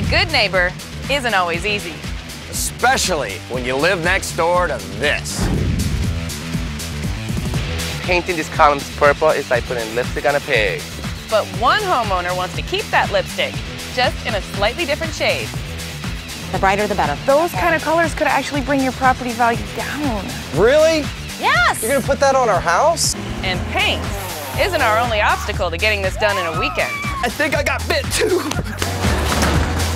a good neighbor isn't always easy. Especially when you live next door to this. Painting these columns purple is like putting lipstick on a pig. But one homeowner wants to keep that lipstick, just in a slightly different shade. The brighter the better. Those kind of colors could actually bring your property value down. Really? Yes! You're gonna put that on our house? And paint isn't our only obstacle to getting this done in a weekend. I think I got bit too.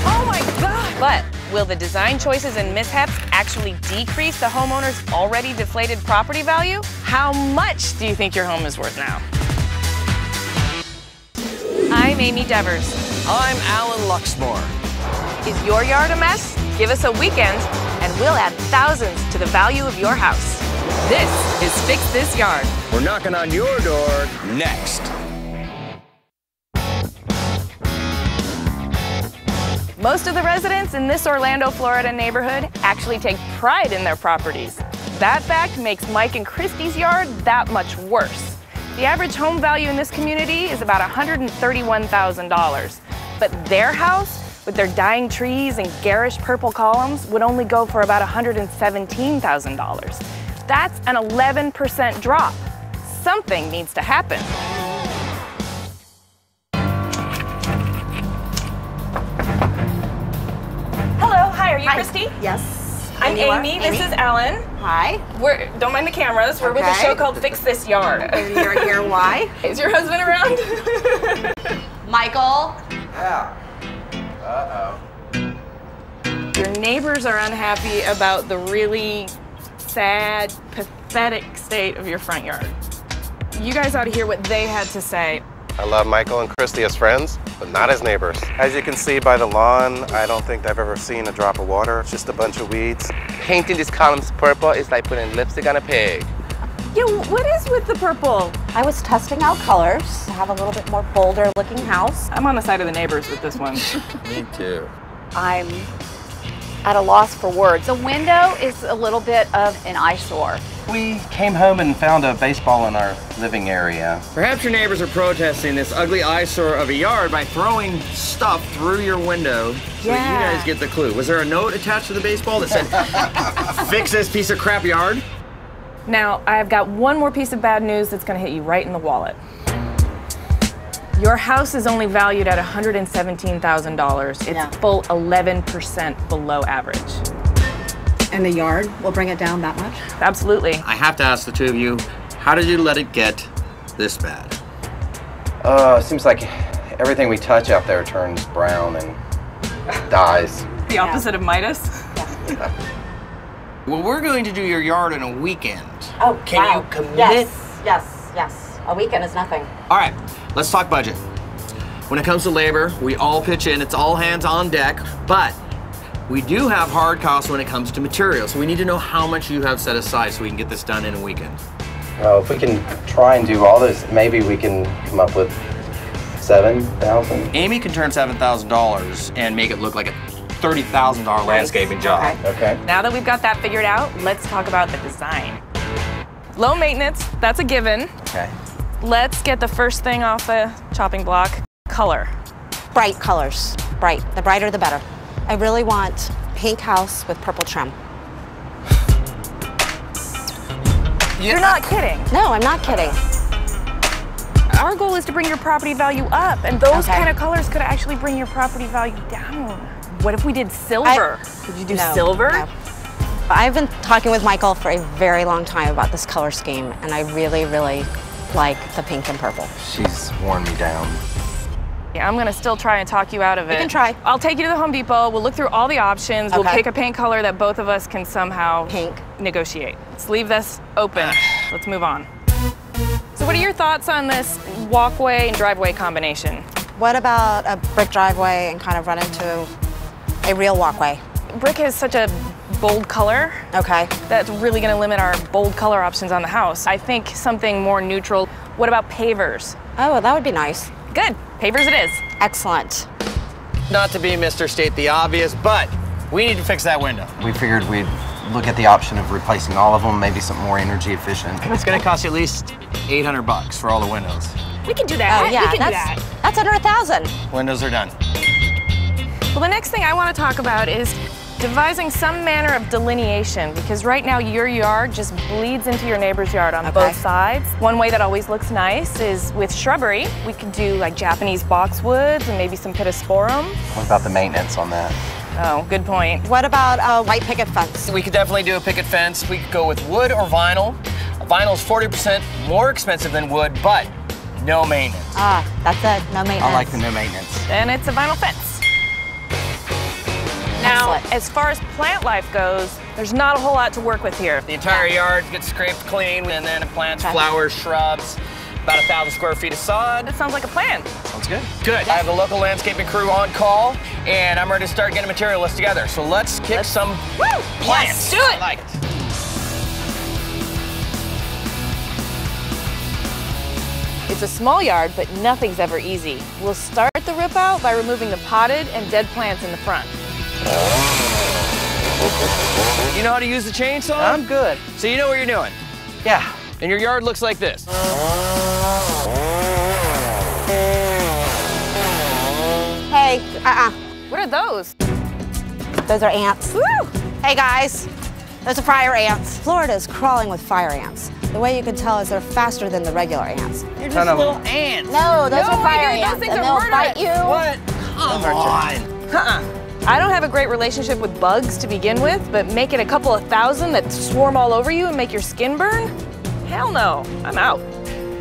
Oh my God! But will the design choices and mishaps actually decrease the homeowner's already deflated property value? How much do you think your home is worth now? I'm Amy Devers. I'm Alan Luxmore. Is your yard a mess? Give us a weekend and we'll add thousands to the value of your house. This is Fix This Yard. We're knocking on your door next. Most of the residents in this Orlando, Florida neighborhood actually take pride in their properties. That fact makes Mike and Christy's yard that much worse. The average home value in this community is about $131,000. But their house, with their dying trees and garish purple columns, would only go for about $117,000. That's an 11% drop. Something needs to happen. Hello, hi, are you Christy? Yes. I'm Amy. This is Alan. Hi. Don't mind the cameras. We're with a show called Fix This Yard. You're here, why? Is your husband around? Michael. Yeah. Uh-oh. Your neighbors are unhappy about the really sad, pathetic state of your front yard. You guys ought to hear what they had to say. I love Michael and Christy as friends, but not as neighbors. As you can see by the lawn, I don't think I've ever seen a drop of water. It's just a bunch of weeds. Painting these columns purple is like putting lipstick on a pig. Yeah, what is with the purple? I was testing out colors to have a little bit more bolder looking house. I'm on the side of the neighbors with this one. Me too. I'm at a loss for words. The window is a little bit of an eyesore. We came home and found a baseball in our living area. Perhaps your neighbors are protesting this ugly eyesore of a yard by throwing stuff through your window so that you guys get the clue. Was there a note attached to the baseball that said, fix this piece of crap yard? Now, I've got one more piece of bad news that's gonna hit you right in the wallet. Your house is only valued at $117,000. It's full 11% below average. And the yard will bring it down that much? Absolutely. I have to ask the two of you, how did you let it get this bad? It seems like everything we touch out there turns brown and dies. The opposite of Midas? Well, we're going to do your yard in a weekend. Oh, Can you commit? Yes. A weekend is nothing. All right, let's talk budget. When it comes to labor, we all pitch in. It's all hands on deck, but we do have hard costs when it comes to materials. So we need to know how much you have set aside so we can get this done in a weekend. Well, if we can try and do all this, maybe we can come up with $7,000. Amy can turn $7,000 and make it look like a $30,000 landscaping job. Okay. Now that we've got that figured out, let's talk about the design. Low maintenance, that's a given. Okay. Let's get the first thing off the chopping block. Color. Bright colors. Bright. The brighter the better. I really want pink house with purple trim. You're not kidding. No, I'm not kidding. Our goal is to bring your property value up, and those kind of colors could actually bring your property value down. What if we did silver? Could you do silver? No. I've been talking with Michael for a very long time about this color scheme, and I really, really like the pink and purple. She's worn me down. Yeah, I'm gonna still try and talk you out of it. You can try. I'll take you to the Home Depot, we'll look through all the options, we'll pick a paint color that both of us can somehow negotiate. Let's leave this open. Let's move on. So what are your thoughts on this walkway and driveway combination? What about a brick driveway and kind of run into a real walkway? Brick is such a bold color. Okay. That's really gonna limit our bold color options on the house. I think something more neutral. What about pavers? Oh, that would be nice. Good, pavers it is. Excellent. Not to be Mr. State the obvious, but we need to fix that window. We figured we'd look at the option of replacing all of them, maybe something more energy efficient. It's gonna cost you at least $800 for all the windows. We can do that. Oh, yeah, we can do that. That's under $1,000. Windows are done. Well, the next thing I want to talk about is devising some manner of delineation, because right now your yard just bleeds into your neighbor's yard on both sides. One way that always looks nice is with shrubbery. We could do like Japanese boxwoods and maybe some pittosporum. What about the maintenance on that? Oh, good point. What about a white picket fence? We could definitely do a picket fence. We could go with wood or vinyl. Vinyl is 40% more expensive than wood, but no maintenance. Ah, that's it, no maintenance. I like the no maintenance. And it's a vinyl fence. Now, Excellent. as far as plant life goes, there's not a whole lot to work with here. The entire yard gets scraped clean, and then it plants flowers, shrubs, about 1,000 square feet of sod. That sounds like a plan. Sounds good. Good. I have the local landscaping crew on call, and I'm ready to start getting a material list together. So let's kick some plants. Yes, do it. I like it. It's a small yard, but nothing's ever easy. We'll start the rip out by removing the potted and dead plants in the front. You know how to use the chainsaw? I'm good. So you know what you're doing? Yeah. And your yard looks like this. Hey, What are those? those are ants. Woo! Hey guys, those are fire ants. Florida is crawling with fire ants. The way you can tell is they're faster than the regular ants. You're Ton just of little ants. No, those are fire those ants, things and are they'll bite murderous. you. What? Come on. I don't have a great relationship with bugs to begin with, but make it a couple of thousand that swarm all over you and make your skin burn? Hell no, I'm out.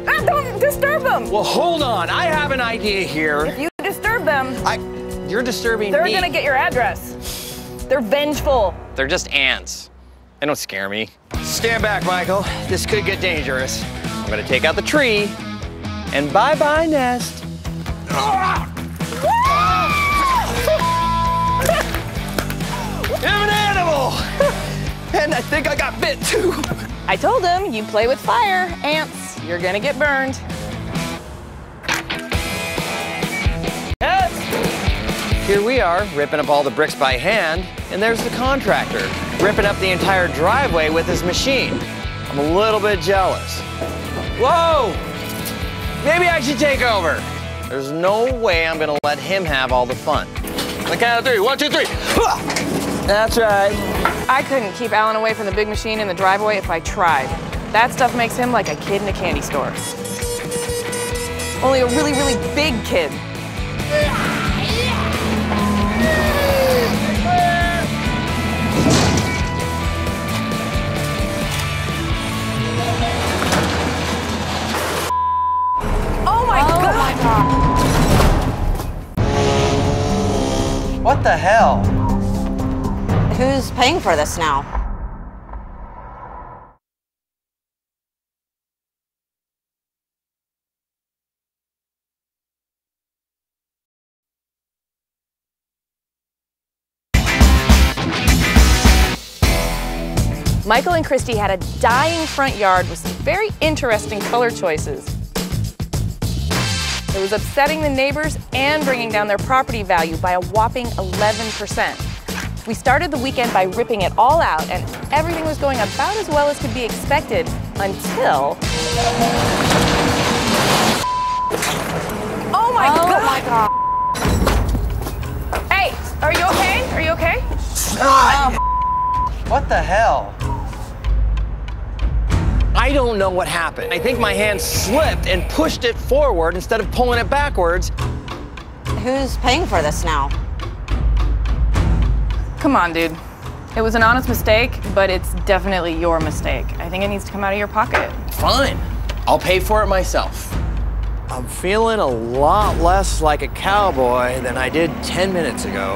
Ah, don't disturb them. Well, hold on. I have an idea here. If you disturb them, You're disturbing they're me. gonna get your address. They're vengeful. They're just ants. They don't scare me. Stand back, Michael. This could get dangerous. I'm gonna take out the tree, and bye-bye, nest. I'm an animal! And I think I got bit, too. I told him, you play with fire, ants, you're gonna get burned. Yes. Here we are, ripping up all the bricks by hand, and there's the contractor, ripping up the entire driveway with his machine. I'm a little bit jealous. Whoa! Maybe I should take over. There's no way I'm gonna let him have all the fun. On the count of three. 1, 2, 3. That's right. I couldn't keep Alan away from the big machine in the driveway if I tried. That stuff makes him like a kid in a candy store. Only a really, really big kid. Oh my God! What the hell? Who's paying for this now? Michael and Christy had a dying front yard with some very interesting color choices. It was upsetting the neighbors and bringing down their property value by a whopping 11%. We started the weekend by ripping it all out, and everything was going about as well as could be expected until... Oh my God! Hey, are you okay? Are you okay? What the hell? I don't know what happened. I think my hand slipped and pushed it forward instead of pulling it backwards. Who's paying for this now? Come on, dude. It was an honest mistake, but it's definitely your mistake. I think it needs to come out of your pocket. Fine. I'll pay for it myself. I'm feeling a lot less like a cowboy than I did 10 minutes ago.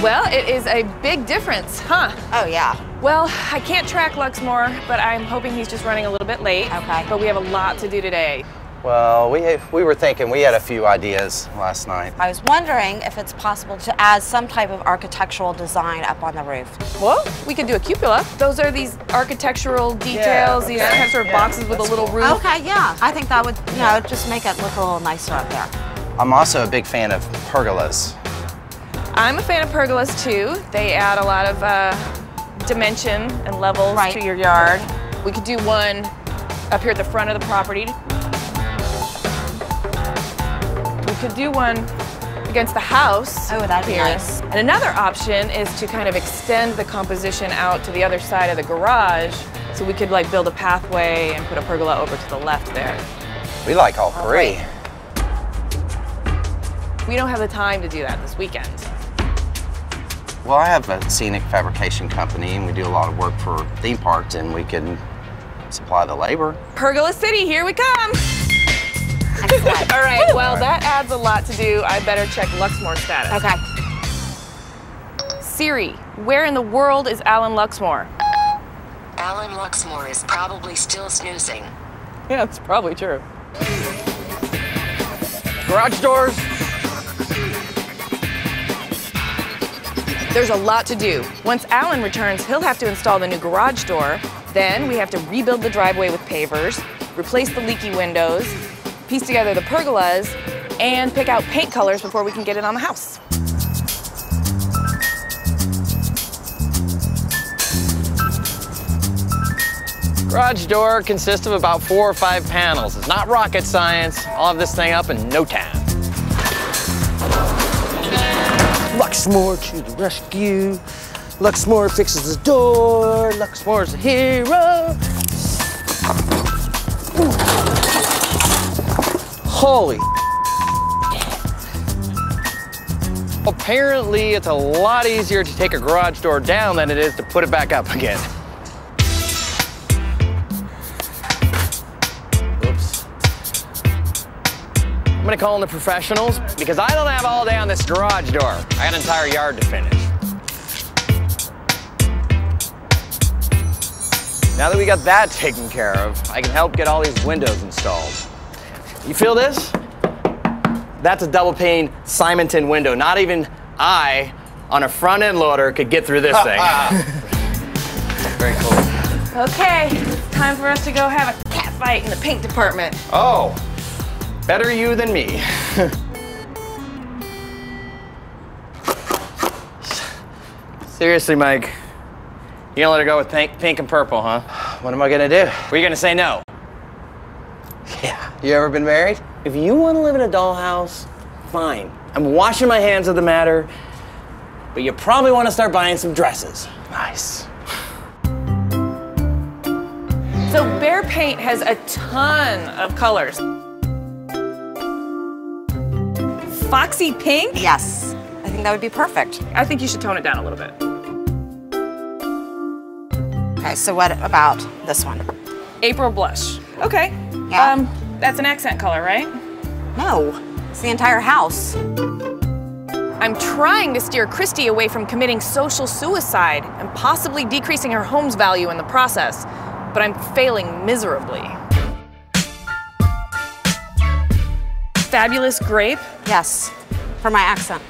Well, it is a big difference, huh? Oh, yeah. Well, I can't track Luxmore, but I'm hoping he's just running a little bit late. Okay. But we have a lot to do today. Well, we were thinking, we had a few ideas last night. I was wondering if it's possible to add some type of architectural design up on the roof. Well, we could do a cupola. Those are these architectural details, these kind of sort of boxes with a little roof. Okay, yeah. I think that would, you know, just make it look a little nicer up there. I'm also a big fan of pergolas. I'm a fan of pergolas too. They add a lot of dimension and levels to your yard. We could do one up here at the front of the property. We could do one against the house. Oh, that'd be here. nice. And another option is to kind of extend the composition out to the other side of the garage, so we could like build a pathway and put a pergola over to the left there. We like all three. We don't have the time to do that this weekend. Well, I have a scenic fabrication company, and we do a lot of work for theme parks, and we can supply the labor. Pergola City, here we come. Excellent. All right, well, that adds a lot to do. I better check Luxmoor status. Okay. Siri, where in the world is Alan Luxmoor? Alan Luxmoor is probably still snoozing. Yeah, that's probably true. Garage doors. There's a lot to do. Once Alan returns, he'll have to install the new garage door. Then we have to rebuild the driveway with pavers, replace the leaky windows, piece together the pergolas, and pick out paint colors before we can get it on the house. Garage door consists of about 4 or 5 panels. It's not rocket science. I'll have this thing up in no time. Luxmoor to the rescue. Luxmoor fixes the door. Luxmoor's a hero. Ooh. Holy. Apparently, it's a lot easier to take a garage door down than it is to put it back up again. Oops. I'm gonna call in the professionals because I don't have all day on this garage door. I got an entire yard to finish. Now that we got that taken care of, I can help get all these windows installed. You feel this? That's a double pane Simonton window. Not even I, on a front end loader, could get through this thing. Very cool. Okay, time for us to go have a cat fight in the paint department. Oh, better you than me. Seriously, Mike, you gonna let her go with pink and purple, huh? What am I gonna do? Were you gonna say no? Yeah. You ever been married? If you want to live in a dollhouse, fine. I'm washing my hands of the matter, but you probably want to start buying some dresses. Nice. So Behr Paint has a ton of colors. Foxy pink? Yes. I think that would be perfect. I think you should tone it down a little bit. Okay, so what about this one? April blush. Okay. Yeah. That's an accent color, right? No, it's the entire house. I'm trying to steer Christy away from committing social suicide and possibly decreasing her home's value in the process, but I'm failing miserably. Fabulous grape? Yes, for my accent.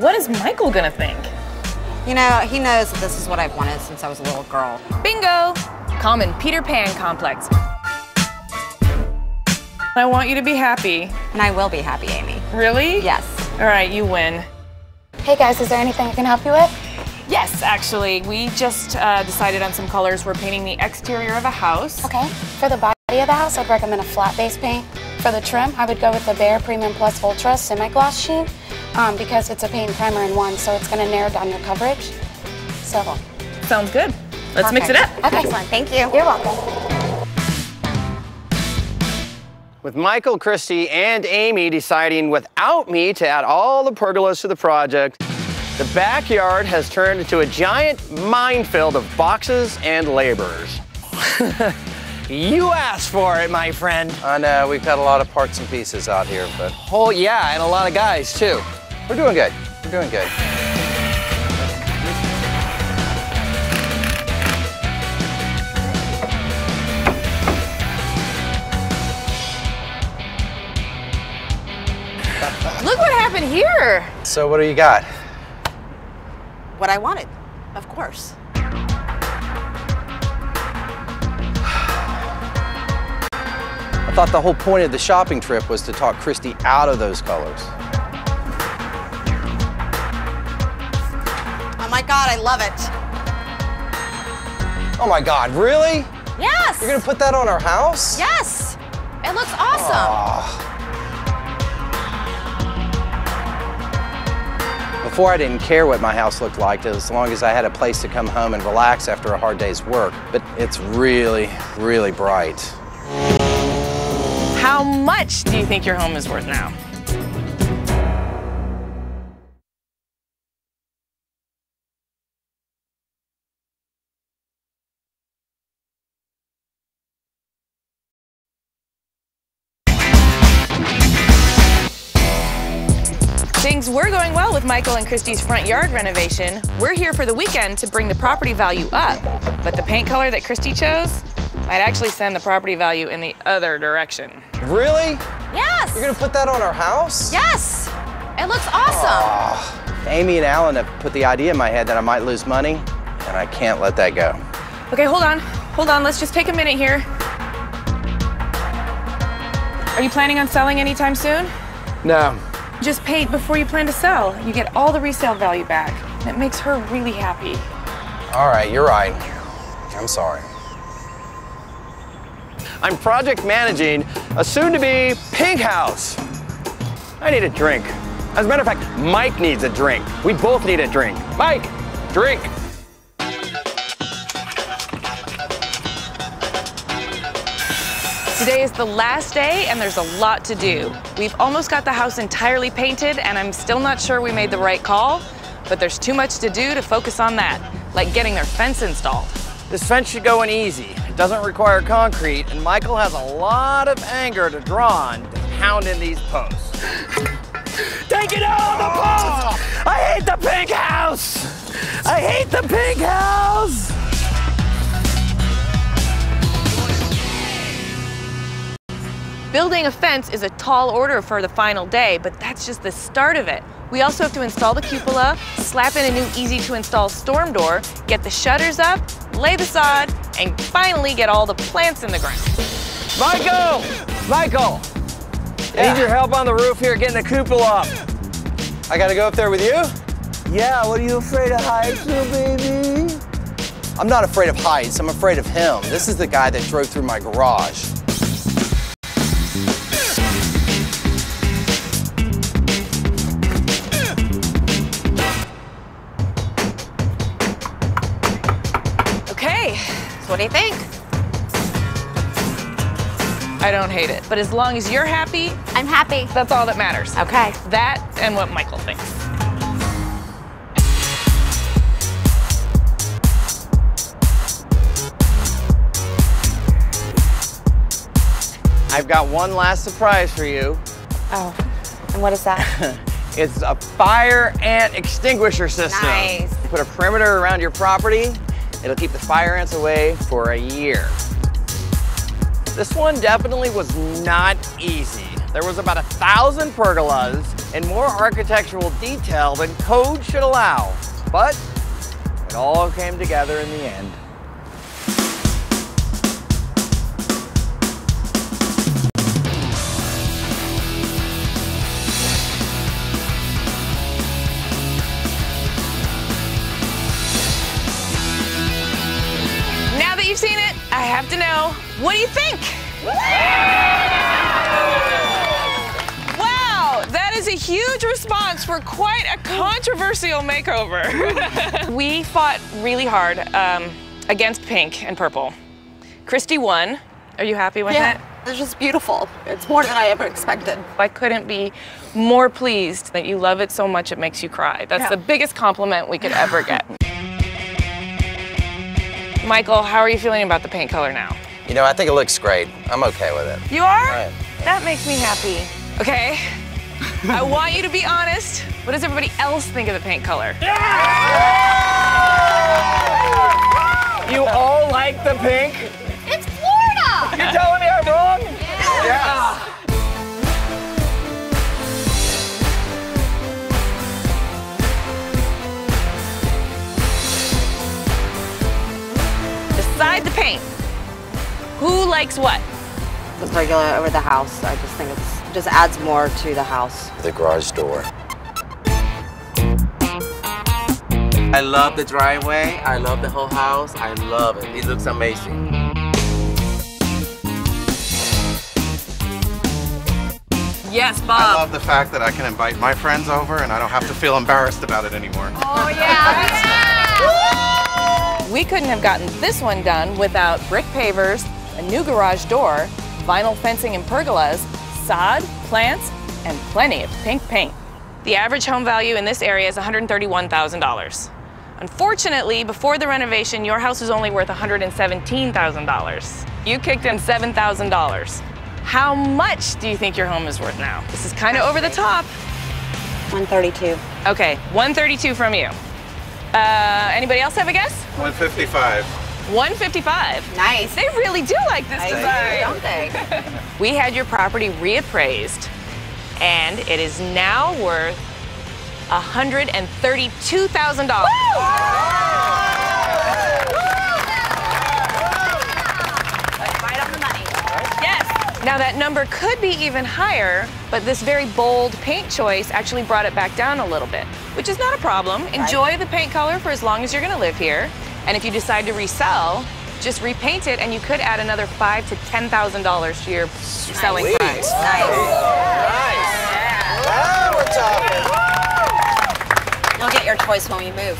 What is Michael gonna think? You know, he knows that this is what I've wanted since I was a little girl. Bingo! Common Peter Pan complex. I want you to be happy. And I will be happy, Amy. Really? Yes. All right, you win. Hey guys, is there anything I can help you with? Yes, actually, we just decided on some colors. We're painting the exterior of a house. Okay. For the body of the house, I'd recommend a flat base paint. For the trim, I would go with the Behr Premium Plus Ultra Semi-Gloss Sheen because it's a paint primer in one, so it's going to narrow down your coverage. So. Sounds good. Let's mix it up. Okay. Excellent, thank you. You're welcome. With Michael, Christy, and Amy deciding without me to add all the pergolas to the project, the backyard has turned into a giant minefield of boxes and laborers. You asked for it, my friend. I know, we've got a lot of parts and pieces out here, but Oh yeah, and a lot of guys too. we're doing good. We're doing good. Look what happened here. So what do you got? What I wanted, of course. I thought the whole point of the shopping trip was to talk Christy out of those colors. Oh my God, I love it. Oh my God, really? Yes! You're gonna put that on our house? Yes! It looks awesome. Before I didn't care what my house looked like as long as I had a place to come home and relax after a hard day's work. But it's really, really bright. How much do you think your home is worth now? Things were going well with Michael and Christy's front yard renovation. We're here for the weekend to bring the property value up. But the paint color that Christy chose might actually send the property value in the other direction. Really? Yes! You're gonna put that on our house? Yes! It looks awesome. Amy and Alan have put the idea in my head that I might lose money, and I can't let that go. Okay, hold on. Hold on, let's just take a minute here. Are you planning on selling anytime soon? No. Just paint before you plan to sell. You get all the resale value back. And it makes her really happy. All right, you're right. I'm sorry. I'm project managing a soon-to-be pink house. I need a drink. As a matter of fact, Mike needs a drink. We both need a drink. Mike, drink. Today is the last day and there's a lot to do. We've almost got the house entirely painted and I'm still not sure we made the right call, but there's too much to do to focus on that, like getting their fence installed. This fence should go in easy. It doesn't require concrete, and Michael has a lot of anger to draw on to pound in these posts. Take it out of the post! I hate the pink house! I hate the pink house! Building a fence is a tall order for the final day, but that's just the start of it. We also have to install the cupola, slap in a new easy-to-install storm door, get the shutters up, lay the sod, and finally get all the plants in the ground. Michael! Michael! I need your help on the roof here getting the cupola up. I gotta go up there with you? Yeah, what are you afraid of heights, little baby? I'm not afraid of heights, I'm afraid of him. This is the guy that drove through my garage. What do you think? I don't hate it, but as long as you're happy, I'm happy. that's all that matters. Okay. That and what Michael thinks. I've got one last surprise for you. Oh, and what is that? It's a fire ant extinguisher system. Nice. Put a perimeter around your property. It'll keep the fire ants away for a year. This one definitely was not easy. There was about 1,000 pergolas and more architectural detail than code should allow. But it all came together in the end. Now that you've seen it, I have to know, what do you think? Wow, that is a huge response for quite a controversial makeover. We fought really hard against pink and purple. Christy won. Are you happy with it? It's just beautiful. It's more than I ever expected. I couldn't be more pleased that you love it so much it makes you cry. That's the biggest compliment we could ever get. Michael, how are you feeling about the paint color now? You know, I think it looks great. I'm okay with it. You are? Right. That makes me happy. Okay, I want you to be honest. What does everybody else think of the paint color? You all like the pink? It's Florida! You're telling me I'm wrong? Yes. Beside the paint, who likes what? It's regular over the house. I just think it just adds more to the house. The garage door. I love the driveway. I love the whole house. I love it. It looks amazing. Yes, I Bob. love the fact that I can invite my friends over and I don't have to feel embarrassed about it anymore. Oh, yeah. We couldn't have gotten this one done without brick pavers, a new garage door, vinyl fencing and pergolas, sod, plants, and plenty of pink paint. The average home value in this area is $131,000. Unfortunately, before the renovation, your house was only worth $117,000. You kicked in $7,000. How much do you think your home is worth now? This is kind of over the top. 132. Okay, 132 from you. Anybody else have a guess? 155. 155. Nice. They really do like this design. Don't they? We had your property reappraised, and it is now worth $132,000. Right on the money. Yes. Now that number could be even higher, but this very bold paint choice actually brought it back down a little bit, which is not a problem. Enjoy the paint color for as long as you're going to live here. And if you decide to resell, just repaint it, and you could add another $5,000 to $10,000 to your selling price. Nice. Now we're talking. You'll get your choice when we move.